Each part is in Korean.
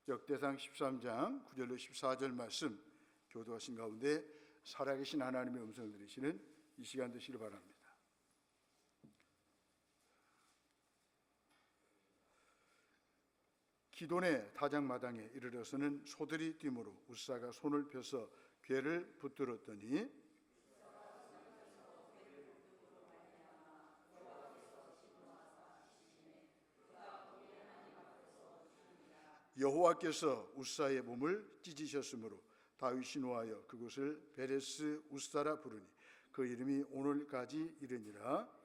역대상 13장 9절로 14절 말씀 교도하신 가운데 살아계신 하나님의 음성을 들으시는 이 시간 되시길 바랍니다. 기돈의 타작마당에 이르러서는 소들이 뛰므로 웃사가 손을 펴서 궤를 붙들었더니 여호와께서 웃사의 몸을 찢으셨으므로 다윗이 노하여 그곳을 베레스 웃사라 부르니 그 이름이 오늘까지 이르니라.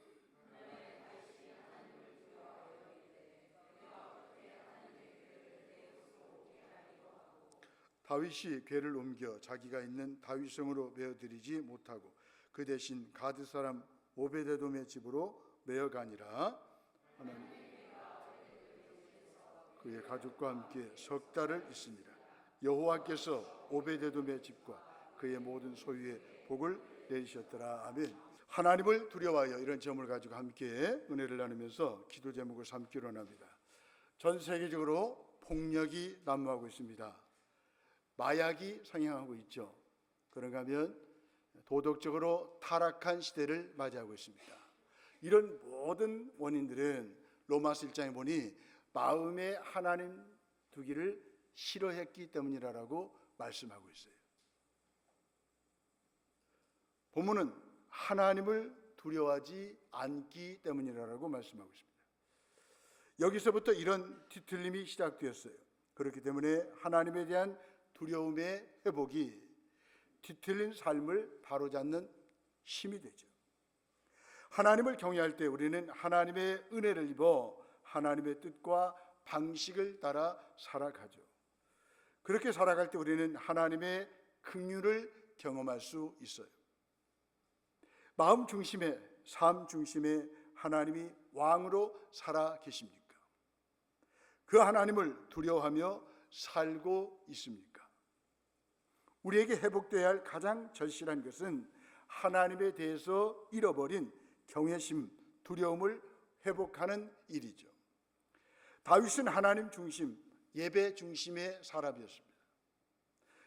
다윗이 궤를 옮겨 자기가 있는 다윗성으로 메어드리지 못하고 그 대신 가드 사람 오베데돔의 집으로 메어가니라. 하나님 그의 가족과 함께 석 달을 있으니라. 여호와께서 오베데돔의 집과 그의 모든 소유에 복을 내리셨더라. 아멘. 하나님을 두려워하여 이런 점을 가지고 함께 은혜를 나누면서 기도 제목을 삼기로 합니다. 전 세계적으로 폭력이 난무하고 있습니다. 마약이 상행하고 있죠. 그런가 하면 도덕적으로 타락한 시대를 맞이하고 있습니다. 이런 모든 원인들은 로마서 1장에 보니 마음에 하나님 두기를 싫어했기 때문이라고 말씀하고 있어요. 본문은 하나님을 두려워하지 않기 때문이라고 말씀하고 있습니다. 여기서부터 이런 뒤틀림이 시작되었어요. 그렇기 때문에 하나님에 대한 두려움의 회복이 뒤틀린 삶을 바로잡는 힘이 되죠. 하나님을 경외할 때 우리는 하나님의 은혜를 입어 하나님의 뜻과 방식을 따라 살아가죠. 그렇게 살아갈 때 우리는 하나님의 긍휼을 경험할 수 있어요. 마음 중심에, 삶 중심에 하나님이 왕으로 살아 계십니까? 그 하나님을 두려워하며 살고 있습니까? 우리에게 회복되어야 할 가장 절실한 것은 하나님에 대해서 잃어버린 경외심, 두려움을 회복하는 일이죠. 다윗은 하나님 중심, 예배 중심의 사람이었습니다.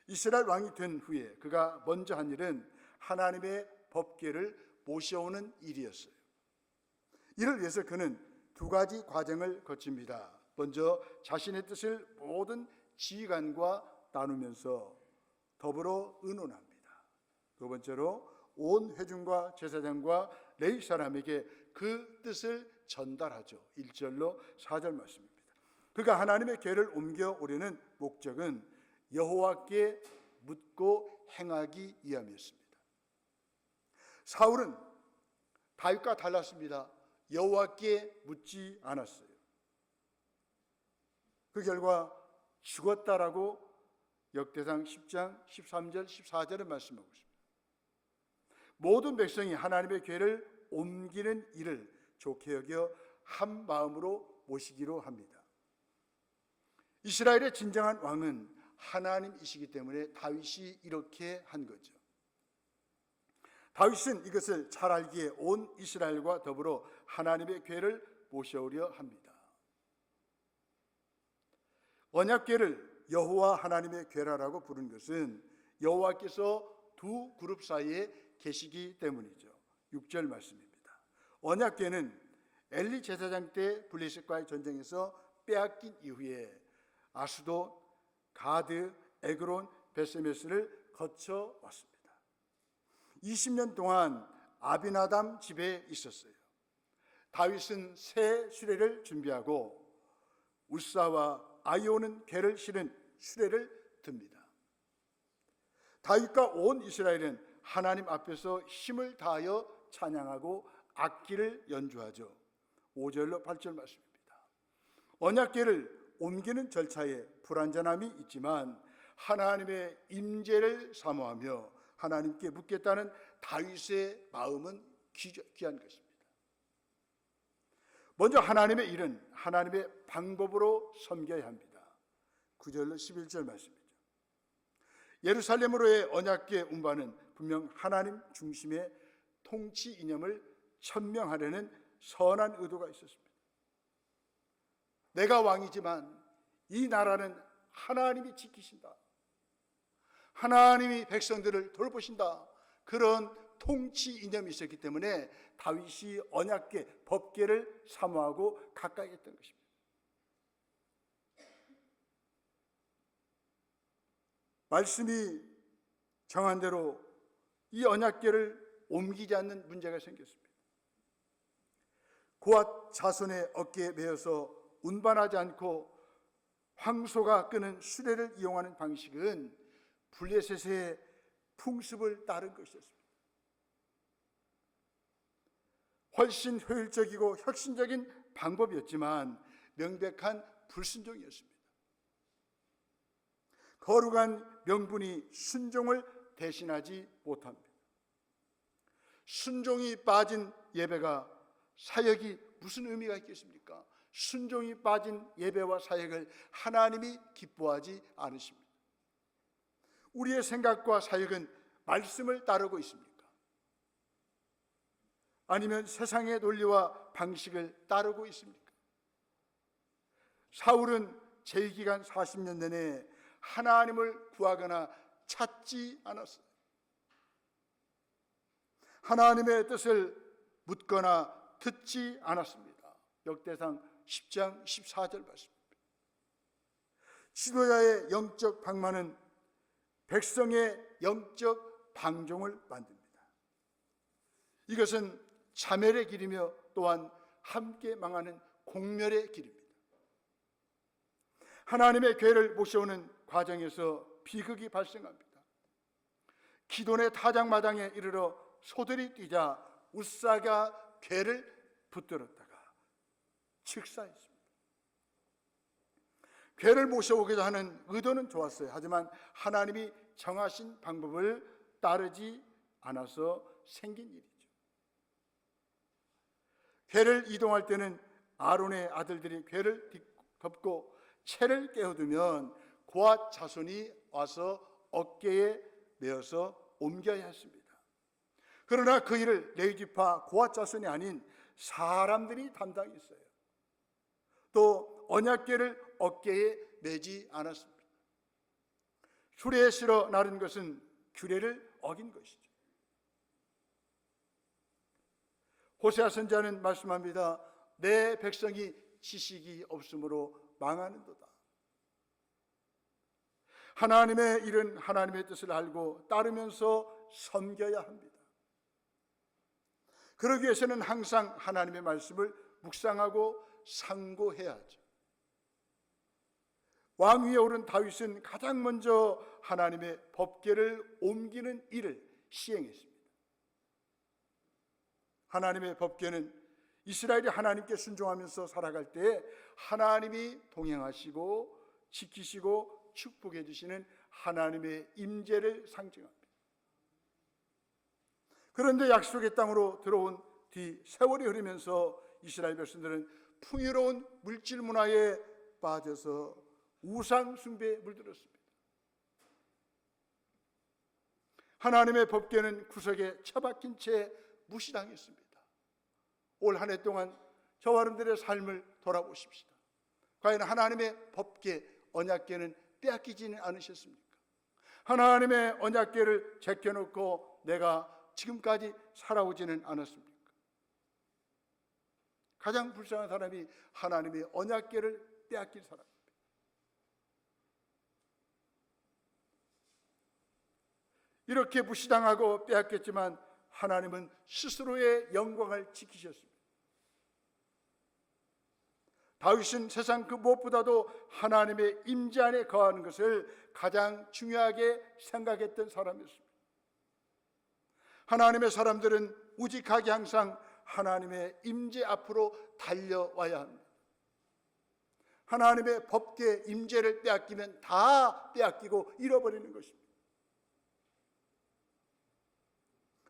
이스라엘 왕이 된 후에 그가 먼저 한 일은 하나님의 법궤를 모셔오는 일이었어요. 이를 위해서 그는 두 가지 과정을 거칩니다. 먼저 자신의 뜻을 모든 지휘관과 나누면서 더불어 의논합니다. 두 번째로 온 회중과 제사장과 레위 사람에게 그 뜻을 전달하죠. 1절로 4절 말씀입니다. 그가 하나님의 궤를 옮겨 오려는 목적은 여호와께 묻고 행하기 위함이었습니다. 사울은 다윗과 달랐습니다. 여호와께 묻지 않았어요. 그 결과 죽었다라고 역대상 10장 13절 14절에 말씀하고 있습니다. 모든 백성이 하나님의 궤를 옮기는 일을 좋게 여겨 한 마음으로 모시기로 합니다. 이스라엘의 진정한 왕은 하나님이시기 때문에 다윗이 이렇게 한 거죠. 다윗은 이것을 잘 알기에 온 이스라엘과 더불어 하나님의 궤를 모셔오려 합니다. 언약궤를 여호와 하나님의 궤라라고 부른 것은 여호와께서 두 그룹 사이에 계시기 때문이죠. 6절 말씀입니다. 언약궤는 엘리 제사장 때 블레셋과의 전쟁에서 빼앗긴 이후에 아스돗, 가드, 에그론, 베세메스를 거쳐 왔습니다. 20년 동안 아비나담 집에 있었어요. 다윗은 새 수레를 준비하고 웃사와 아이오는 궤를 실은 수레를 듭니다. 다윗과 온 이스라엘은 하나님 앞에서 힘을 다하여 찬양하고 악기를 연주하죠. 5절로 8절 말씀입니다. 언약궤를 옮기는 절차에 불완전함이 있지만 하나님의 임재를 사모하며 하나님께 묻겠다는 다윗의 마음은 귀한 것입니다. 먼저 하나님의 일은 하나님의 방법으로 섬겨야 합니다. 9절로 11절 말씀이죠. 예루살렘으로의 언약궤 운반은 분명 하나님 중심의 통치 이념을 천명하려는 선한 의도가 있었습니다. 내가 왕이지만 이 나라는 하나님이 지키신다, 하나님이 백성들을 돌보신다, 그런 통치 이념이 있었기 때문에 다윗이 언약궤, 법궤를 사모하고 가까이 했던 것입니다. 말씀이 정한 대로 이 언약궤를 옮기지 않는 문제가 생겼습니다. 고앗 자손의 어깨에 매어서 운반하지 않고 황소가 끄는 수레를 이용하는 방식은 블레셋의 풍습을 따른 것이었습니다. 훨씬 효율적이고 혁신적인 방법이었지만 명백한 불순종이었습니다. 거룩한 명분이 순종을 대신하지 못합니다. 순종이 빠진 예배가, 사역이 무슨 의미가 있겠습니까? 순종이 빠진 예배와 사역을 하나님이 기뻐하지 않으십니다. 우리의 생각과 사역은 말씀을 따르고 있습니까? 아니면 세상의 논리와 방식을 따르고 있습니까? 사울은 재위기간 40년 내내 하나님을 구하거나 찾지 않았어요. 하나님의 뜻을 묻거나 듣지 않았습니다. 역대상 10장 14절 말씀입니다. 지도자의 영적 방만은 백성의 영적 방종을 만듭니다. 이것은 자멸의 길이며 또한 함께 망하는 공멸의 길입니다. 하나님의 궤를 모셔오는 과정에서 비극이 발생합니다. 기돈의 타작마당에 이르러 소들이 뛰자 웃사가 궤를 붙들었다가 직사했습니다. 궤를 모셔오고자 하는 의도는 좋았어요. 하지만 하나님이 정하신 방법을 따르지 않아서 생긴 일이죠. 궤를 이동할 때는 아론의 아들들이 궤를 덮고 채를 깨어두면 고앗 자손이 와서 어깨에 메어서 옮겨야 했습니다. 그러나 그 일을 레위지파 고앗 자손이 아닌 사람들이 담당했어요. 또 언약궤를 어깨에 메지 않았습니다. 수레에 실어 나른 것은 규례를 어긴 것이죠. 호세아 선지자는 말씀합니다. 내 백성이 지식이 없으므로 망하는도다. 하나님의 일은 하나님의 뜻을 알고 따르면서 섬겨야 합니다. 그러기 위해서는 항상 하나님의 말씀을 묵상하고 상고해야 하죠. 왕 위에 오른 다윗은 가장 먼저 하나님의 법궤를 옮기는 일을 시행했습니다. 하나님의 법궤는 이스라엘이 하나님께 순종하면서 살아갈 때 하나님이 동행하시고 지키시고 축복해 주시는 하나님의 임재를 상징합니다. 그런데 약속의 땅으로 들어온 뒤 세월이 흐르면서 이스라엘 백성들은 풍요로운 물질 문화에 빠져서 우상 숭배에 물들었습니다. 하나님의 법궤는 구석에 처박힌 채 무시당했습니다. 올 한 해 동안 저와 여러분들의 삶을 돌아보십시다. 과연 하나님의 법궤, 언약궤는 빼앗기지는 않으셨습니까? 하나님의 언약궤를 제껴놓고 내가 지금까지 살아오지는 않았습니까? 가장 불쌍한 사람이 하나님의 언약궤를 빼앗긴 사람입니다. 이렇게 무시당하고 빼앗겼지만 하나님은 스스로의 영광을 지키셨습니다. 다윗은 세상 그 무엇보다도 하나님의 임재 안에 거하는 것을 가장 중요하게 생각했던 사람이었습니다. 하나님의 사람들은 우직하게 항상 하나님의 임재 앞으로 달려와야 합니다. 하나님의 법궤 임재를 빼앗기면 다 빼앗기고 잃어버리는 것입니다.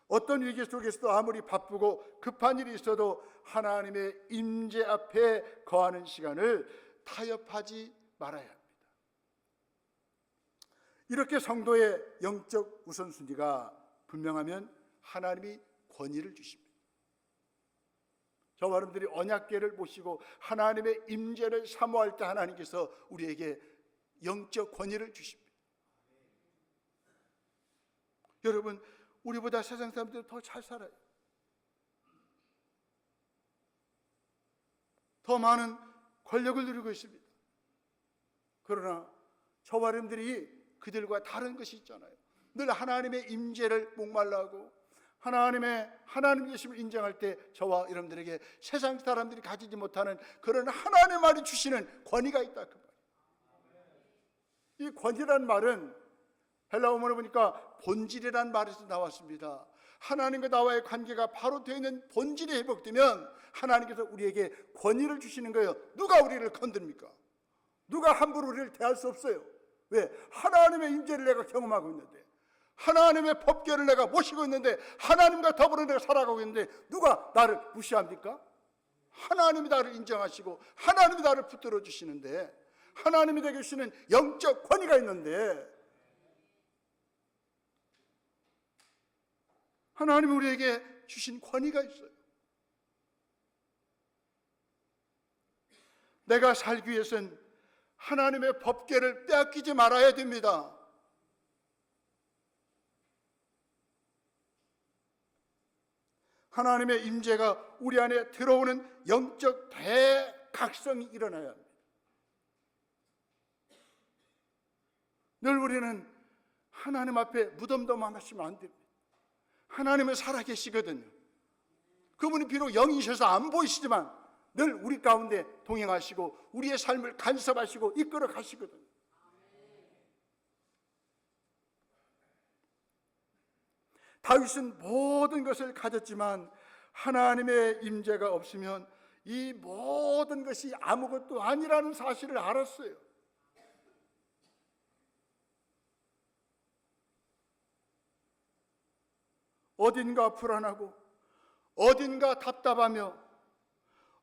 어떤 위기 속에서도 아무리 바쁘고 급한 일이 있어도 하나님의 임재 앞에 거하는 시간을 타협하지 말아야 합니다. 이렇게 성도의 영적 우선순위가 분명하면 하나님이 권위를 주십니다. 저와 여러분들이 언약궤를 모시고 하나님의 임재를 사모할 때 하나님께서 우리에게 영적 권위를 주십니다. 여러분, 우리보다 세상 사람들이 더 잘 살아요. 더 많은 권력을 누리고 있습니다. 그러나 저와 여러분들이 그들과 다른 것이 있잖아요. 늘 하나님의 임재를 목말라하고 하나님 계심을 인정할 때 저와 여러분들에게 세상 사람들이 가지지 못하는 그런 하나님만이 주시는 권위가 있다 그 말이에요. 이 권위란 말은 헬라어 원문을 보니까 본질이란 말에서 나왔습니다. 하나님과 나와의 관계가 바로 되어 있는 본질이 회복되면 하나님께서 우리에게 권위를 주시는 거예요. 누가 우리를 건드립니까? 누가 함부로 우리를 대할 수 없어요. 왜? 하나님의 임재를 내가 경험하고 있는데, 하나님의 법궤를 내가 모시고 있는데, 하나님과 더불어 내가 살아가고 있는데 누가 나를 무시합니까? 하나님이 나를 인정하시고 하나님이 나를 붙들어 주시는데, 하나님이 내게 주시는 영적 권위가 있는데, 하나님이 우리에게 주신 권위가 있어요. 내가 살기 위해서는 하나님의 법궤를 빼앗기지 말아야 됩니다. 하나님의 임재가 우리 안에 들어오는 영적 대각성이 일어나야 합니다. 늘 우리는 하나님 앞에 무덤덤하시면 안 됩니다. 하나님은 살아계시거든요. 그분이 비록 영이셔서 안 보이시지만 늘 우리 가운데 동행하시고 우리의 삶을 간섭하시고 이끌어 가시거든요. 다윗은 모든 것을 가졌지만 하나님의 임재가 없으면 이 모든 것이 아무것도 아니라는 사실을 알았어요. 어딘가 불안하고, 어딘가 답답하며,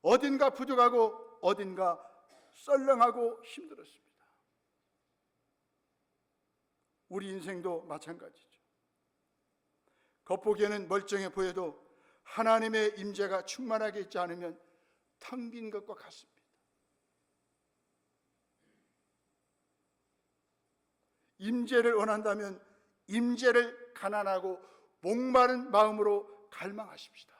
어딘가 부족하고, 어딘가 썰렁하고 힘들었습니다. 우리 인생도 마찬가지죠. 겉보기에는 멀쩡해 보여도 하나님의 임재가 충만하게 있지 않으면 텅 빈 것과 같습니다. 임재를 원한다면 임재를 가난하고 목마른 마음으로 갈망하십시다.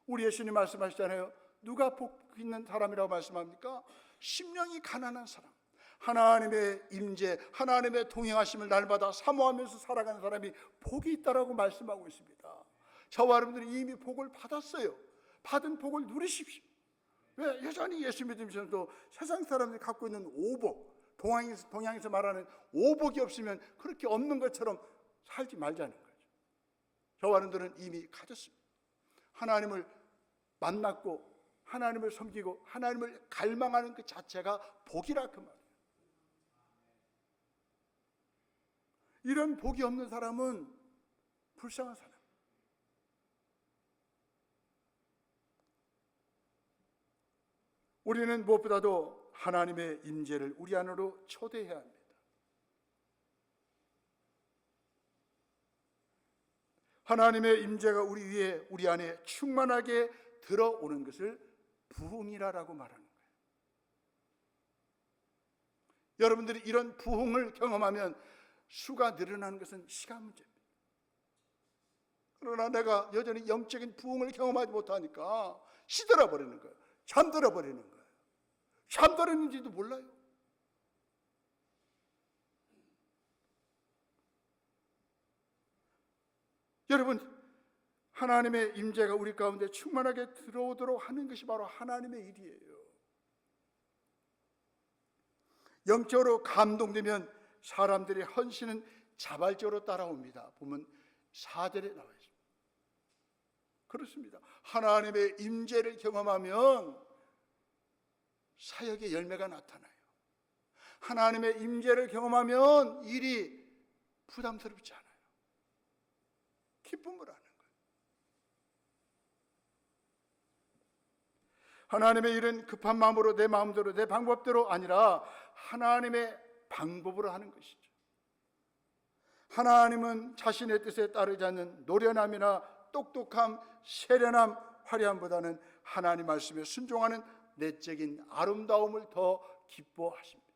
우리 예수님 말씀하시잖아요. 누가 복 있는 사람이라고 말씀합니까? 심령이 가난한 사람, 하나님의 임재, 하나님의 동행하심을 날마다 사모하면서 살아가는 사람이 복이 있다라고 말씀하고 있습니다. 저와 여러분들이 이미 복을 받았어요. 받은 복을 누리십시오. 왜? 여전히 예수 믿으면서도 세상 사람들이 갖고 있는 오복, 동양에서 말하는 오복이 없으면 그렇게 없는 것처럼 살지 말자는 거죠. 저와 여러분들은 이미 가졌습니다. 하나님을 만났고 하나님을 섬기고 하나님을 갈망하는 그 자체가 복이라 그 말이에요. 이런 복이 없는 사람은 불쌍한 사람. 우리는 무엇보다도 하나님의 임재를 우리 안으로 초대해야 합니다. 하나님의 임재가 우리 위에, 우리 안에 충만하게 들어오는 것을 부흥이라고 말하는 거예요. 여러분들이 이런 부흥을 경험하면 수가 늘어나는 것은 시간 문제입니다. 그러나 내가 여전히 영적인 부흥을 경험하지 못하니까 시들어 버리는 거예요. 잠들어 버리는 거예요. 잠들었는지도 몰라요. 여러분, 하나님의 임재가 우리 가운데 충만하게 들어오도록 하는 것이 바로 하나님의 일이에요. 영적으로 감동되면 사람들의 헌신은 자발적으로 따라옵니다. 보면 4절에 나와 있습니다. 그렇습니다. 하나님의 임재를 경험하면 사역의 열매가 나타나요. 하나님의 임재를 경험하면 일이 부담스럽지 않아요. 기쁨을 하는 거예요. 하나님의 일은 급한 마음으로 내 마음대로 내 방법대로 아니라 하나님의 방법으로 하는 것이죠. 하나님은 자신의 뜻에 따르지 않는 노련함이나 똑똑함, 세련함, 화려함보다는 하나님 말씀에 순종하는 내적인 아름다움을 더 기뻐하십니다.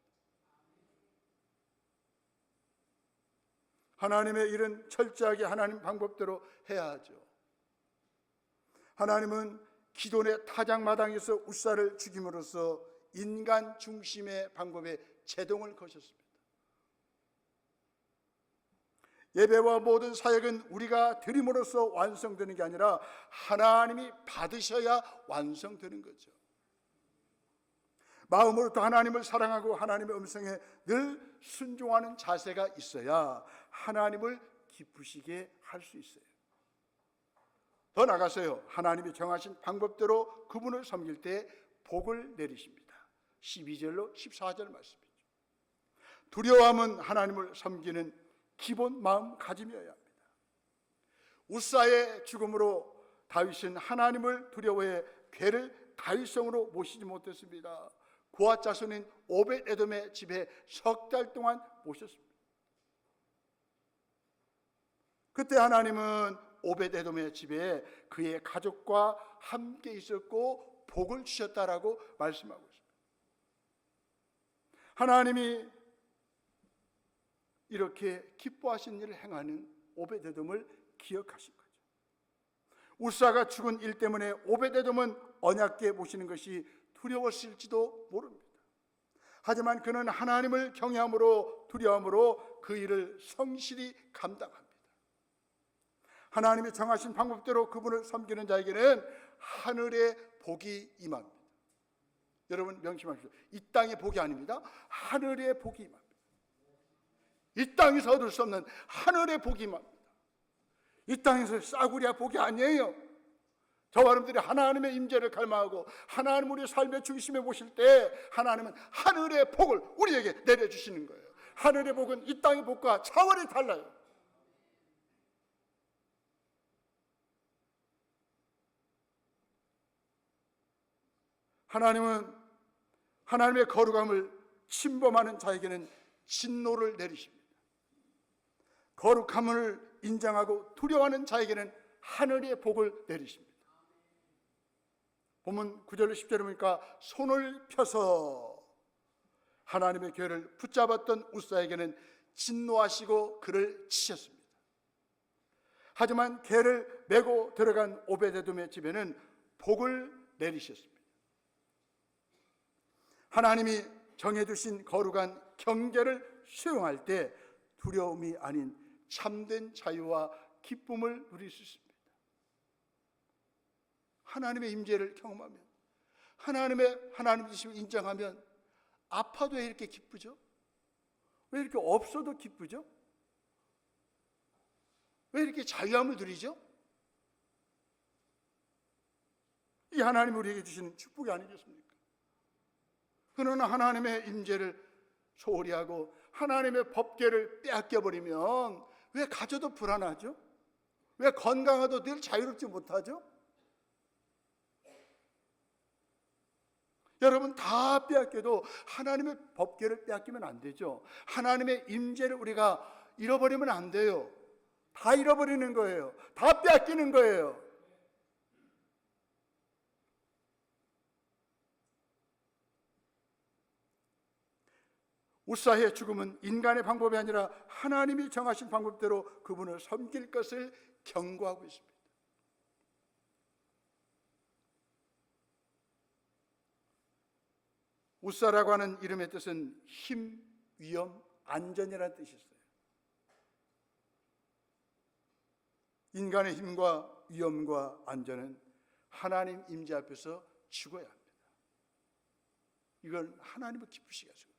하나님의 일은 철저하게 하나님 방법대로 해야 하죠. 하나님은 기돈의 타작마당에서 우사를 죽임으로써 인간 중심의 방법에 제동을 거셨습니다. 예배와 모든 사역은 우리가 드림으로써 완성되는 게 아니라 하나님이 받으셔야 완성되는 거죠. 마음으로부터 하나님을 사랑하고 하나님의 음성에 늘 순종하는 자세가 있어야 하나님을 기쁘시게 할 수 있어요. 더 나가서요, 하나님이 정하신 방법대로 그분을 섬길 때 복을 내리십니다. 12절로 14절 말씀이죠. 두려워함은 하나님을 섬기는 기본 마음가짐이어야 합니다. 우사의 죽음으로 다윗은 하나님을 두려워해 괴를 다윗성으로 모시지 못했습니다. 그와 자손인 오벳에돔의 집에 석 달 동안 모셨습니다. 그때 하나님은 오벳에돔의 집에 그의 가족과 함께 있었고 복을 주셨다라고 말씀하고 있습니다. 하나님이 이렇게 기뻐하신 일을 행하는 오벳에돔을 기억하신 거죠. 우사가 죽은 일 때문에 오벳에돔은 언약궤 모시는 것이 두려웠을지도 모릅니다. 하지만 그는 하나님을 경외함으로 두려움으로 그 일을 성실히 감당합니다. 하나님이 정하신 방법대로 그분을 섬기는 자에게는 하늘의 복이 임합니다. 여러분 명심하십시오. 이 땅의 복이 아닙니다. 하늘의 복이 임합니다. 이 땅에서 얻을 수 없는 하늘의 복이 임합니다. 이 땅에서 싸구려 복이 아니에요. 저와 여러분들이 하나님의 임재를 갈망하고 하나님 우리의 삶의 중심에 모실 때 하나님은 하늘의 복을 우리에게 내려주시는 거예요. 하늘의 복은 이 땅의 복과 차원이 달라요. 하나님은 하나님의 거룩함을 침범하는 자에게는 진노를 내리십니다. 거룩함을 인정하고 두려워하는 자에게는 하늘의 복을 내리십니다. 본문 9절로 10절에 보니까 손을 펴서 하나님의 교회를 붙잡았던 우사에게는 진노하시고 그를 치셨습니다. 하지만 개를 메고 들어간 오벳에돔의 집에는 복을 내리셨습니다. 하나님이 정해두신 거룩한 경계를 수용할 때 두려움이 아닌 참된 자유와 기쁨을 누릴 수 있습니다. 하나님의 임재를 경험하면, 하나님 주심을 인정하면 아파도 왜 이렇게 기쁘죠? 왜 이렇게 없어도 기쁘죠? 왜 이렇게 자유함을 누리죠? 이 하나님이 우리에게 주시는 축복이 아니겠습니까? 그러나 하나님의 임재를 소홀히 하고 하나님의 법궤를 빼앗겨버리면 왜 가져도 불안하죠? 왜 건강하도 늘 자유롭지 못하죠? 여러분 다 빼앗겨도 하나님의 법궤를 빼앗기면 안 되죠. 하나님의 임재를 우리가 잃어버리면 안 돼요. 다 잃어버리는 거예요. 다 빼앗기는 거예요. 우사의 죽음은 인간의 방법이 아니라 하나님이 정하신 방법대로 그분을 섬길 것을 경고하고 있습니다. 우사라고 하는 이름의 뜻은 힘, 위험, 안전이라는 뜻이 있어요. 인간의 힘과 위험과 안전은 하나님 임재 앞에서 죽어야 합니다. 이걸 하나님을 기쁘시게 하시고,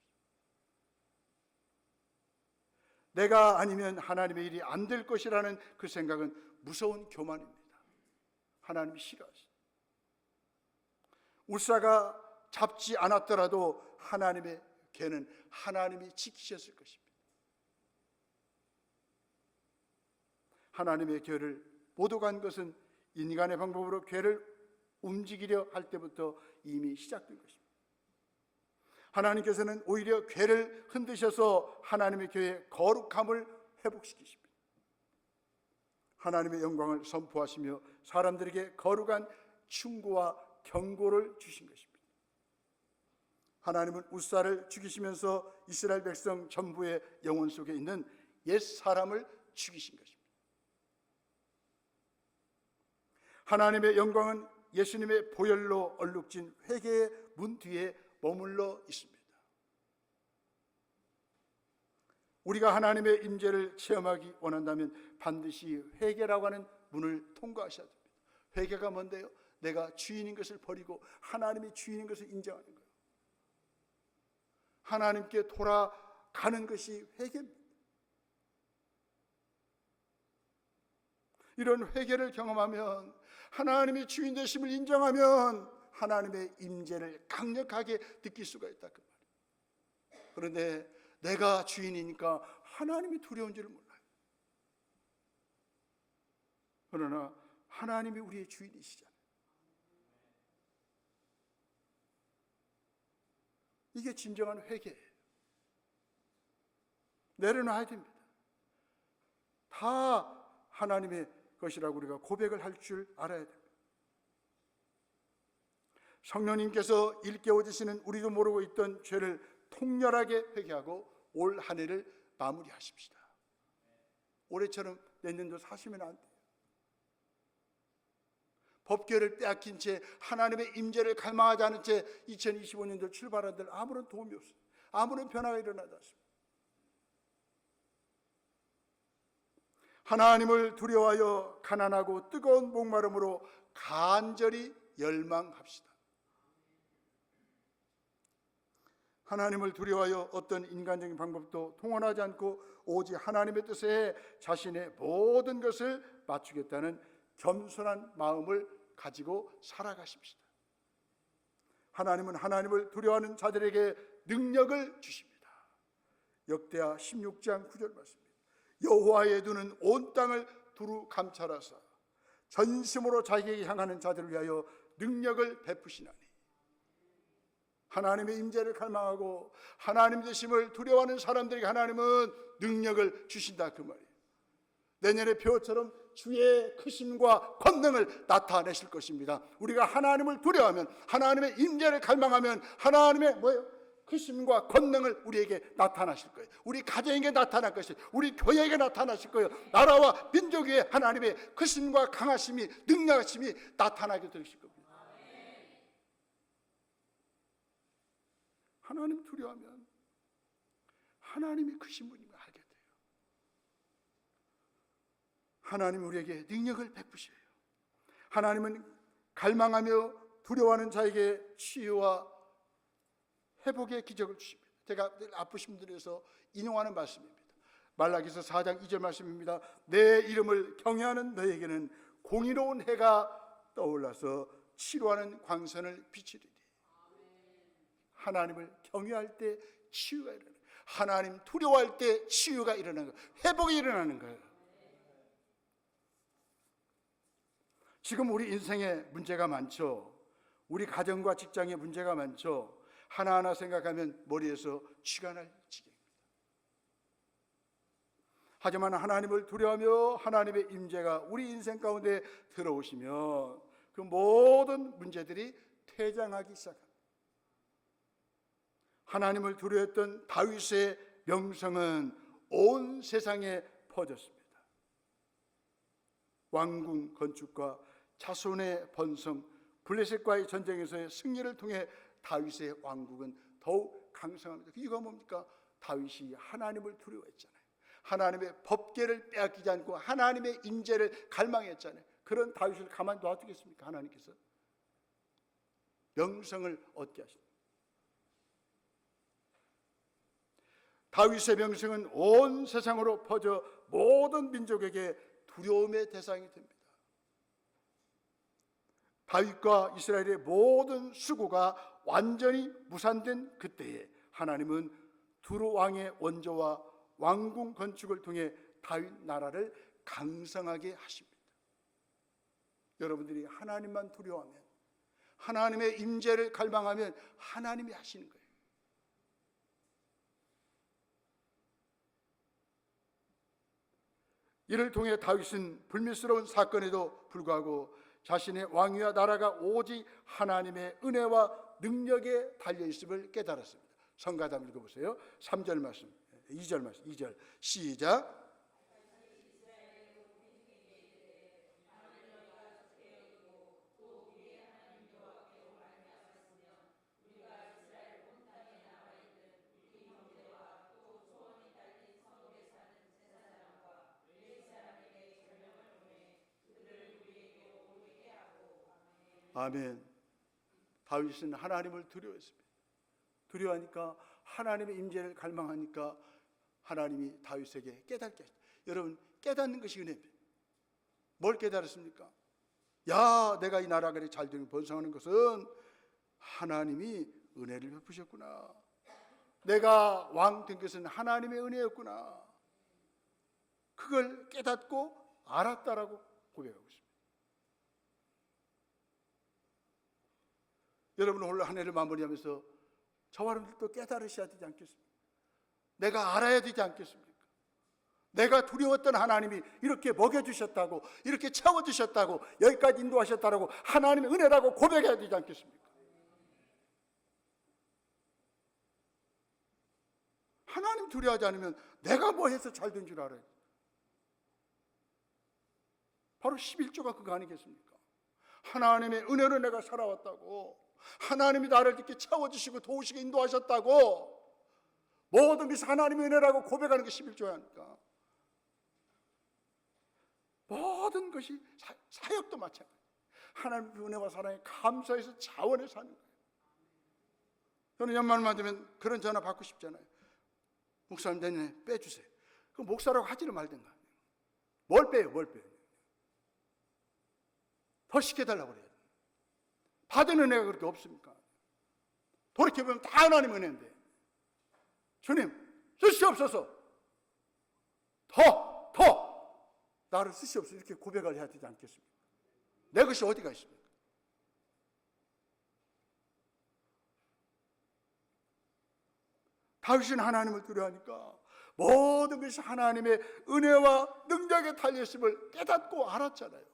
내가 아니면 하나님의 일이 안 될 것이라는 그 생각은 무서운 교만입니다. 하나님이 싫어하시죠. 우사가 잡지 않았더라도 하나님의 개는 하나님이 지키셨을 것입니다. 하나님의 개를 못 오간 것은 인간의 방법으로 개를 움직이려 할 때부터 이미 시작된 것입니다. 하나님께서는 오히려 괴를 흔드셔서 하나님의 교회의 거룩함을 회복시키십니다. 하나님의 영광을 선포하시며 사람들에게 거룩한 충고와 경고를 주신 것입니다. 하나님은 우사를 죽이시면서 이스라엘 백성 전부의 영혼 속에 있는 옛 사람을 죽이신 것입니다. 하나님의 영광은 예수님의 보혈로 얼룩진 회개의 문 뒤에 머물러 있습니다. 우리가 하나님의 임재를 체험하기 원한다면 반드시 회개라고 하는 문을 통과하셔야 됩니다. 회개가 뭔데요? 내가 주인인 것을 버리고 하나님이 주인인 것을 인정하는 거예요. 하나님께 돌아가는 것이 회개입니다. 이런 회개를 경험하면, 하나님의 주인 되심을 인정하면 하나님의 임재를 강력하게 느낄 수가 있다 그 말이에요. 그런데 내가 주인이니까 하나님이 두려운 줄을 몰라요. 그러나 하나님이 우리의 주인이시잖아요. 이게 진정한 회개예요. 내려놔야 됩니다. 다 하나님의 것이라고 우리가 고백을 할 줄 알아야 됩니다. 성령님께서 일깨워 주시는 우리도 모르고 있던 죄를 통렬하게 회개하고 올 한 해를 마무리하십시다. 올해처럼 내년도 사시면 안 돼요. 법궤를 빼앗긴 채 하나님의 임재를 갈망하지 않은 채 2025년도 출발한들 아무런 도움이 없어요. 아무런 변화가 일어나지 않습니다. 하나님을 두려워하여 가난하고 뜨거운 목마름으로 간절히 열망합시다. 하나님을 두려워하여 어떤 인간적인 방법도 통원하지 않고 오직 하나님의 뜻에 자신의 모든 것을 맞추겠다는 겸손한 마음을 가지고 살아가십시다. 하나님은 하나님을 두려워하는 자들에게 능력을 주십니다. 역대하 16장 9절 말씀입니다. 여호와의 눈은 온 땅을 두루 감찰하사 전심으로 자기에게 향하는 자들을 위하여 능력을 베푸시나니. 하나님의 임재를 갈망하고 하나님 되심을 두려워하는 사람들에게 하나님은 능력을 주신다 그 말이에요. 내년의 표처럼 주의 크심과 권능을 나타내실 것입니다. 우리가 하나님을 두려워하면, 하나님의 임재를 갈망하면 하나님의 크심과 권능을 우리에게 나타나실 거예요. 우리 가정에게 나타날 것이에요. 우리 교회에게 나타나실 거예요. 나라와 민족 위에 하나님의 크심과 강하심이, 능력하심이 나타나게 되실 겁니다. 하나님 두려워하면 하나님이 크신 분임을 알게 돼요. 하나님 우리에게 능력을 베푸셔요. 하나님은 갈망하며 두려워하는 자에게 치유와 회복의 기적을 주십니다. 제가 늘 아프신 분들에서 인용하는 말씀입니다. 말라기서 4장 2절 말씀입니다. 내 이름을 경외하는 너에게는 공의로운 해가 떠올라서 치료하는 광선을 비추리니. 하나님을 경외할 때 치유가 일어나는 거예요. 하나님 두려워할 때 치유가 일어나는 거예요. 회복이 일어나는 거예요. 지금 우리 인생에 문제가 많죠. 우리 가정과 직장에 문제가 많죠. 하나하나 생각하면 머리에서 쥐가 날 지경입니다. 하지만 하나님을 두려워하며 하나님의 임재가 우리 인생 가운데 들어오시면 그 모든 문제들이 퇴장하기 시작합니다. 하나님을 두려워했던 다윗의 명성은 온 세상에 퍼졌습니다. 왕궁 건축과 자손의 번성, 블레셋과의 전쟁에서의 승리를 통해 다윗의 왕국은 더욱 강성합니다. 이유가 뭡니까? 다윗이 하나님을 두려워했잖아요. 하나님의 법궤를 빼앗기지 않고 하나님의 임재를 갈망했잖아요. 그런 다윗을 가만 놔두겠습니까? 하나님께서 명성을 얻게 하십니다. 다윗의 명성은 온 세상으로 퍼져 모든 민족에게 두려움의 대상이 됩니다. 다윗과 이스라엘의 모든 수고가 완전히 무산된 그때에 하나님은 두루 왕의 원조와 왕궁 건축을 통해 다윗 나라를 강성하게 하십니다. 여러분들이 하나님만 두려워하면, 하나님의 임재를 갈망하면 하나님이 하시는 거예요. 이를 통해 다윗은 불미스러운 사건에도 불구하고 자신의 왕위와 나라가 오직 하나님의 은혜와 능력에 달려있음을 깨달았습니다. 성가담 읽어보세요. 3절 말씀, 2절 말씀, 2절 시작. 아멘. 다윗은 하나님을 두려워했습니다. 두려워하니까 하나님의 임재를 갈망하니까 하나님이 다윗에게 깨닫게 하셨다. 여러분, 깨닫는 것이 은혜입니다. 뭘 깨달았습니까? 야, 내가 이 나라가 잘 되는 번성하는 것은 하나님이 은혜를 베푸셨구나. 내가 왕 된 것은 하나님의 은혜였구나. 그걸 깨닫고 알았다라고 고백하고 있습니다. 여러분은 오늘 한 해를 마무리하면서 저와 여러분들도 깨달으셔야 되지 않겠습니까? 내가 알아야 되지 않겠습니까? 내가 두려웠던 하나님이 이렇게 먹여주셨다고, 이렇게 채워주셨다고, 여기까지 인도하셨다고 하나님의 은혜라고 고백해야 되지 않겠습니까? 하나님 두려워하지 않으면 내가 뭐 해서 잘 된 줄 알아요. 바로 11조가 그거 아니겠습니까? 하나님의 은혜로 내가 살아왔다고, 하나님이 나를 이렇게 채워주시고 도우시고 인도하셨다고, 모든 것이 하나님의 은혜라고 고백하는 게 11조야 하니까. 모든 것이 사역도 마찬가지. 하나님의 은혜와 사랑에 감사해서 자원해 사는 거예요. 저는 연말만 되면 그런 전화 받고 싶잖아요. 목사님 내년에 빼주세요. 그 목사라고 하지를 말든가. 뭘 빼요? 뭘 빼요? 더 시켜달라고 그래요. 받은 은혜가 그렇게 없습니까? 돌이켜보면 다 하나님의 은혜인데, 주님 쓰시옵소서, 더 나를 쓰시옵소서, 이렇게 고백을 해야 되지 않겠습니까? 내 것이 어디가 있습니까? 다윗은 하나님을 두려워하니까 모든 것이 하나님의 은혜와 능력에 달려있음을 깨닫고 알았잖아요.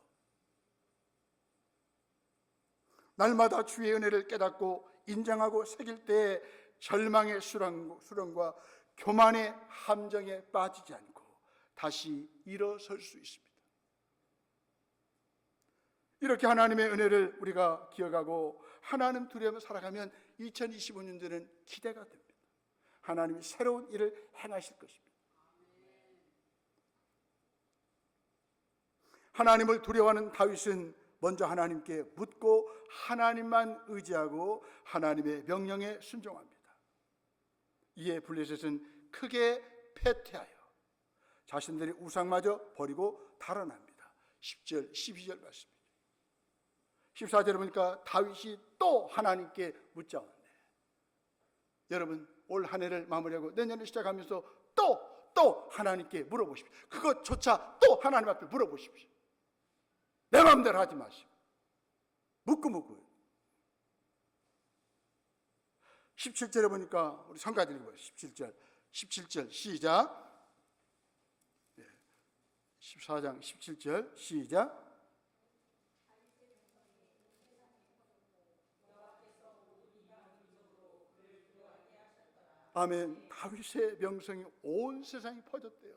날마다 주의 은혜를 깨닫고 인정하고 새길 때 절망의 수렁과 교만의 함정에 빠지지 않고 다시 일어설 수 있습니다. 이렇게 하나님의 은혜를 우리가 기억하고 하나님 두려움을 살아가면 2025년도는 기대가 됩니다. 하나님이 새로운 일을 행하실 것입니다. 하나님을 두려워하는 다윗은 먼저 하나님께 묻고 하나님만 의지하고 하나님의 명령에 순종합니다. 이에 블레셋은 크게 패퇴하여 자신들의 우상마저 버리고 달아납니다. 10절 12절 말씀입니다. 14절에 보니까 다윗이 또 하나님께 묻자오는데, 여러분 올 한 해를 마무리하고 내년을 시작하면서 또 하나님께 물어보십시오. 그것조차 또 하나님 앞에 물어보십시오. 내 마음대로 하지 마시고 묻고 17절에 보니까 우리 성가들 읽어봐요. 17절 시작. 14장 17절 시작. 아멘. 다윗의 명성이 온 세상에 퍼졌대요.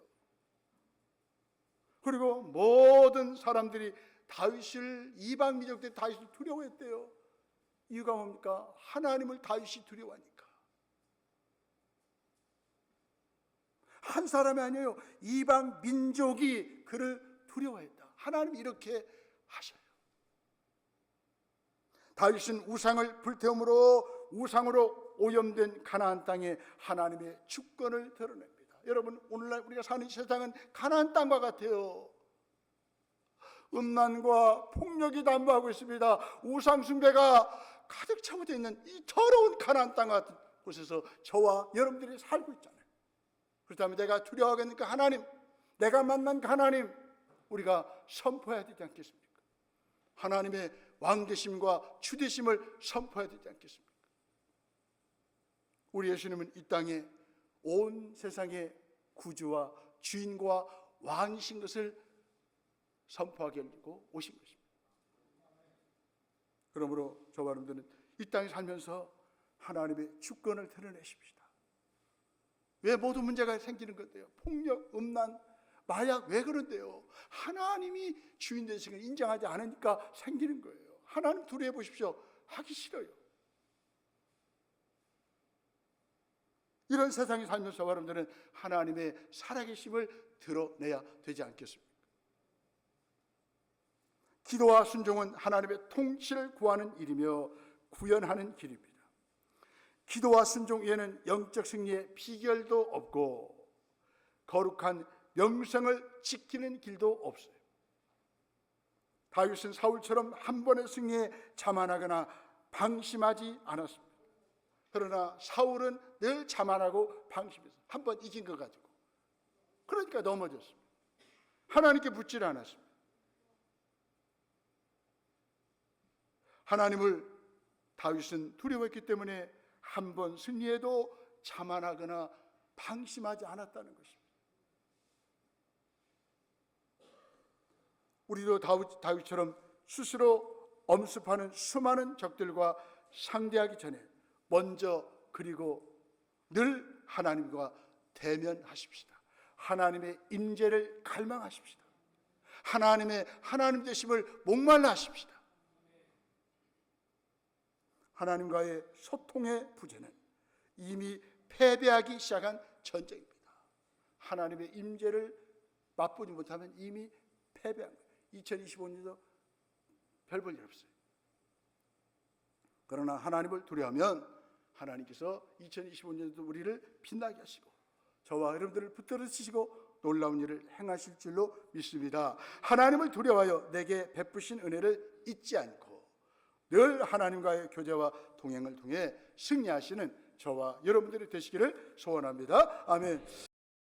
그리고 모든 사람들이 다윗을, 이방 민족들이 다윗을 두려워했대요. 이유가 뭡니까? 하나님을 다윗이 두려워하니까. 한 사람이 아니에요. 이방 민족이 그를 두려워했다. 하나님이 이렇게 하셔요. 다윗은 우상을 불태움으로 우상으로 오염된 가나안 땅에 하나님의 주권을 드러냅니다. 여러분, 오늘날 우리가 사는 세상은 가나안 땅과 같아요. 음란과 폭력이 난무하고 있습니다. 우상 숭배가 가득 차고져 있는 이 더러운 가나안 땅 같은 곳에서 저와 여러분들이 살고 있잖아요. 그렇다면 내가 두려워하겠니까? 하나님, 내가 만난 하나님, 우리가 선포해야 되지 않겠습니까? 하나님의 왕되심과 주되심을 선포해야 되지 않겠습니까? 우리 예수님은 이 땅에 온 세상의 구주와 주인과 왕이신 것을 선포하게 하려고 오신 것입니다. 그러므로 저와 여러분들은 이 땅에 살면서 하나님의 주권을 드러내십시다. 왜 모든 문제가 생기는 건데요? 폭력, 음란, 마약, 왜 그런데요? 하나님이 주인 되신 걸 인정하지 않으니까 생기는 거예요. 하나님 두려워 보십시오. 하기 싫어요. 이런 세상에 살면서 여러분들은 하나님의 살아계심을 드러내야 되지 않겠습니까? 기도와 순종은 하나님의 통치를 구하는 일이며 구현하는 길입니다. 기도와 순종 외에는 영적 승리의 비결도 없고 거룩한 명성을 지키는 길도 없어요. 다윗은 사울처럼 한 번의 승리에 자만하거나 방심하지 않았습니다. 그러나 사울은 늘 자만하고 방심해서 한 번 이긴 것 가지고, 그러니까 넘어졌습니다. 하나님께 묻지를 않았습니다. 하나님을 다윗은 두려워했기 때문에 한 번 승리해도 자만하거나 방심하지 않았다는 것입니다. 우리도 다윗처럼 스스로 엄습하는 수많은 적들과 상대하기 전에 먼저 그리고 늘 하나님과 대면하십시다. 하나님의 임재를 갈망하십시다. 하나님 되심을 목말라 하십시다. 하나님과의 소통의 부재는 이미 패배하기 시작한 전쟁입니다. 하나님의 임재를 맛보지 못하면 이미 패배한 거예요. 2025년도 별 볼 일 없어요. 그러나 하나님을 두려워하면 하나님께서 2025년도 우리를 빛나게 하시고 저와 여러분들을 붙들으시고 놀라운 일을 행하실 줄로 믿습니다. 하나님을 두려워하여 내게 베푸신 은혜를 잊지 않고 늘 하나님과의 교제와 동행을 통해 승리하시는 저와 여러분들이 되시기를 소원합니다. 아멘.